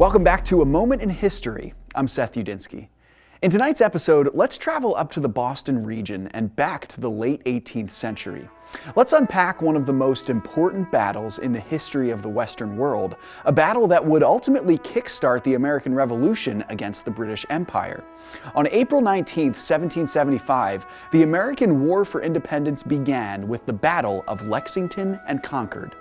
Welcome back to A Moment in History. I'm Seth Udinsky. In tonight's episode, let's travel up to the Boston region and back to the late 18th century. Let's unpack one of the most important battles in the history of the Western world, a battle that would ultimately kickstart the American Revolution against the British Empire. On April 19, 1775, the American War for Independence began with the Battle of Lexington and Concord.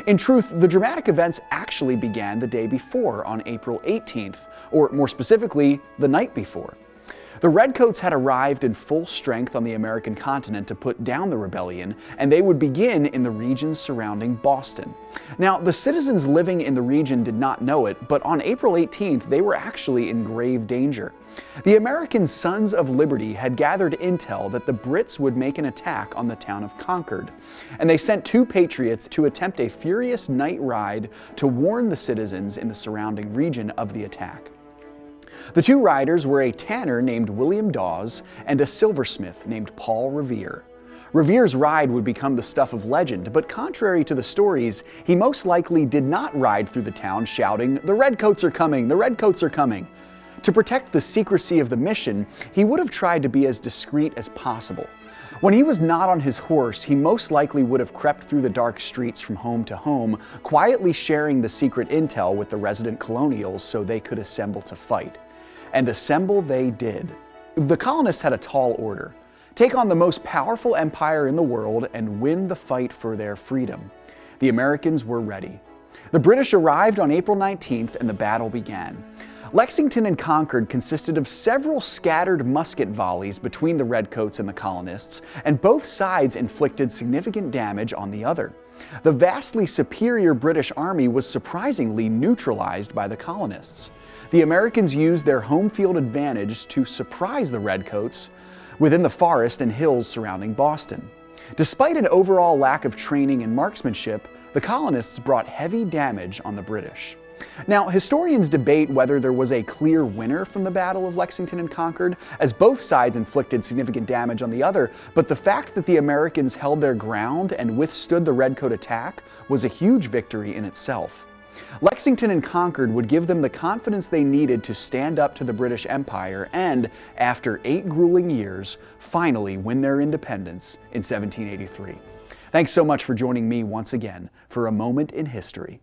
In truth, the dramatic events actually began the day before, on April 18th, or more specifically, the night before. The Redcoats had arrived in full strength on the American continent to put down the rebellion, and they would begin in the regions surrounding Boston. Now, the citizens living in the region did not know it, but on April 18th, they were actually in grave danger. The American Sons of Liberty had gathered intel that the Brits would make an attack on the town of Concord, and they sent two patriots to attempt a furious night ride to warn the citizens in the surrounding region of the attack. The two riders were a tanner named William Dawes and a silversmith named Paul Revere. Reveres Ride would become the stuff of legend, but contrary to the stories, he most likely did not ride through the town shouting, "The Redcoats are coming! The Redcoats are coming!" To protect the secrecy of the mission, he would have tried to be as discreet as possible. When he was not on his horse, he most likely would have crept through the dark streets from home to home, quietly sharing the secret intel with the resident colonials so they could assemble to fight. And assemble they did. The colonists had a tall order: take on the most powerful empire in the world and win the fight for their freedom. The Americans were ready. The British arrived on April 19th and the battle began. Lexington and Concord consisted of several scattered musket volleys between the Redcoats and the colonists, and both sides inflicted significant damage on the other. The vastly superior British army was surprisingly neutralized by the colonists. The Americans used their home field advantage to surprise the Redcoats within the forest and hills surrounding Boston. Despite an overall lack of training and marksmanship, the colonists brought heavy damage on the British. Now, historians debate whether there was a clear winner from the Battle of Lexington and Concord, as both sides inflicted significant damage on the other, but the fact that the Americans held their ground and withstood the Redcoat attack was a huge victory in itself. Lexington and Concord would give them the confidence they needed to stand up to the British Empire and, after 8 grueling years, finally win their independence in 1783. Thanks so much for joining me once again for A Moment in History.